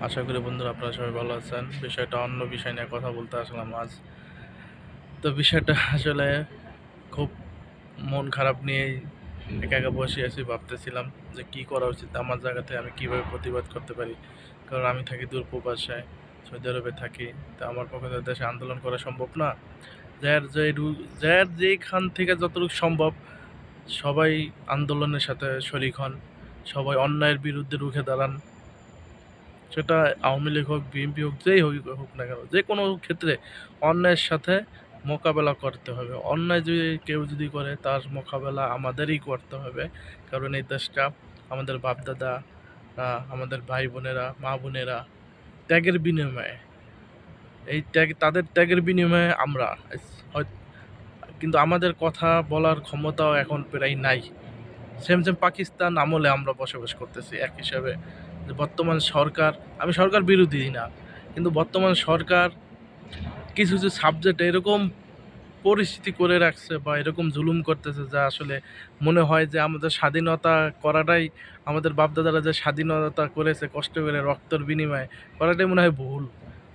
আশা করি বন্ধুরা আপনারা সবাই ভালো আছেন। বিষয়টা অন্য বিষয় নিয়ে কথা বলতে আসলাম আজ। তো বিষয়টা আসলে খুব মন খারাপ নিয়েই একা একা বসে আছি, ভাবতেছিলাম যে কি করা উচিত, আমার জায়গাতে আমি কিভাবে প্রতিবাদ করতে পারি। কারণ আমি থাকি দূর প্রবাসায়, সৌদি আরবে থাকি। তো আমার পক্ষে তো দেশে আন্দোলন করা সম্ভব না। যার যেখান থেকে যতটুকু সম্ভব সবাই আন্দোলনের সাথে শরিক হন, সবাই অন্যায়ের বিরুদ্ধে রুখে দাঁড়ান। সেটা আওয়ামী লীগ হোক, বিএনপি হোক, যেই হোক না কেন, যে কোনো ক্ষেত্রে অন্যায়ের সাথে মোকাবেলা করতে হবে। অন্যায় যদি কেউ করে তার মোকাবেলা আমাদেরই করতে হবে। কারণ এই দেশটা আমাদের বাপদাদা, আমাদের ভাই বোনেরা, মা বোনেরা ত্যাগের বিনিময়ে, তাদের ত্যাগের বিনিময়ে আমরা হয়- কিন্তু আমাদের কথা বলার ক্ষমতাও এখন প্রায় নাই। সেম সেম পাকিস্তান আমলে আমরা বসবাস করতেছি এক হিসাবে। যে বর্তমান সরকার, আমি সরকার বিরোধী না, কিন্তু বর্তমান সরকার কিছু কিছু সাবজেক্ট এরকম পরিস্থিতি করে রাখছে বা এরকম জুলুম করতেছে যা আসলে মনে হয় যে আমাদের স্বাধীনতা করাটাই, আমাদের বাপদাদারা যে স্বাধীনতা করেছে কষ্ট করে রক্তের বিনিময়ে, করাটাই মনে হয় ভুল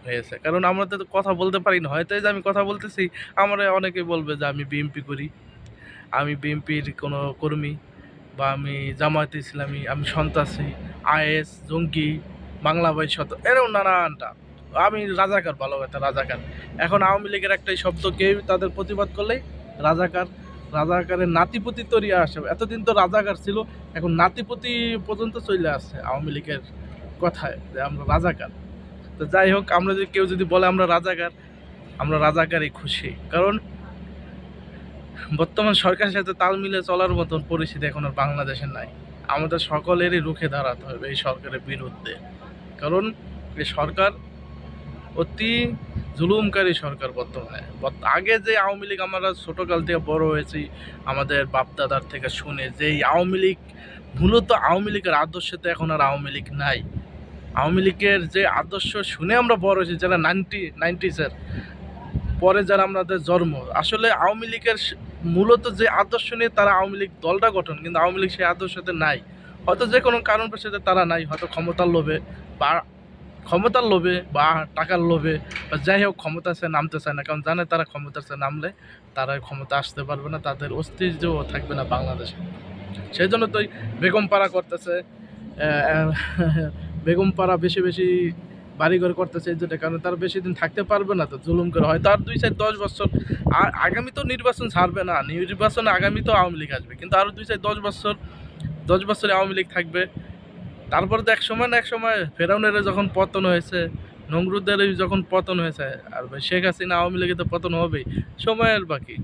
হয়েছে। কারণ আমরা তো কথা বলতে পারি না, হয়তো এই যে আমি কথা বলতেছি, আমরা অনেকে বলবে যে আমি বিএনপি করি, আমি বিএনপির কোনো কর্মী, বা আমি জামায়াতে ইসলামী, আমি সন্ত্রাসী, আইএস, জঙ্গি, বাংলা ভাই শত, এরকম নানানটা। আমি রাজাকার, ভালো কথা রাজাকার। এখন আওয়ামী লীগের একটাই শব্দ, কেউ তাদের প্রতিবাদ করলেই রাজাকার। রাজাকারের নাতিপতি তৈরি আসে, এতদিন তো রাজাকার ছিল, এখন নাতিপতি পর্যন্ত চলে আসছে আওয়ামী লীগের কথায় যে আমরা রাজাকার। তো যাই হোক, আমরা যদি কেউ যদি বলে আমরা রাজাকার, আমরা রাজাকারই খুশি। কারণ বর্তমান সরকারের সাথে তাল মিলে চলার মতন পরিস্থিতি এখন আর বাংলাদেশে নাই। আমাদের সকলেরই রুখে দাঁড়াতে হবে এই সরকারের বিরুদ্ধে। কারণ এই সরকার অতি জুলুমকারী সরকার বর্তমানে। আগে যে আওয়ামী লীগ, আমরা ছোটকাল থেকে বড় হয়েছি আমাদের বাপদাদার থেকে শুনে, যে এই আওয়ামী লীগ, মূলত আওয়ামী লীগের আদর্শতে এখন আর আওয়ামী লীগ নাই। আওয়ামী লীগের যে আদর্শ শুনে আমরা বড় হয়েছি, যারা নাইনটিসের পরে যারা আমাদের জন্ম, আসলে আওয়ামী লীগের মূলত যে আদর্শ নিয়ে তারা আওয়ামী লীগ দলটা গঠন, কিন্তু আওয়ামী লীগ সেই আদর্শতে নাই। হয়তো যে কোনো কারণ পেছনে তারা নাই, হয়তো ক্ষমতার লোভে বা টাকার লোভে বা যাই হোক, ক্ষমতা সে নামতে চায় না। কারণ জানে তারা ক্ষমতা সে নামলে তারা ক্ষমতা আসতে পারবে না, তাদের অস্তিত্বও থাকবে না বাংলাদেশে। সেই জন্য তো বেগম পাড়া করতেছে, বেগম পাড়া বেশি বেশি বাড়িঘর করতেছে, এই জন্য কারণ তারা বেশি দিন থাকতে পারবে না, তো জুলুম করে হয় তার 2-4-10 বছর। আর আগামী তো নির্বাচন ছাড়বে না, নির্বাচনে আগামী তো আওয়ামী লীগ আসবে, কিন্তু আরও 2-4-10 বছর, 10 বছরে আওয়ামী লীগ থাকবে। তারপরে তো এক সময় না এক সময় ফেরাউনের যখন পতন হয়েছে, নমরুদের যখন পতন হয়েছে, আর শেখ হাসিনা, আওয়ামী লীগের তো পতন হবেই, সময়ের বাকি।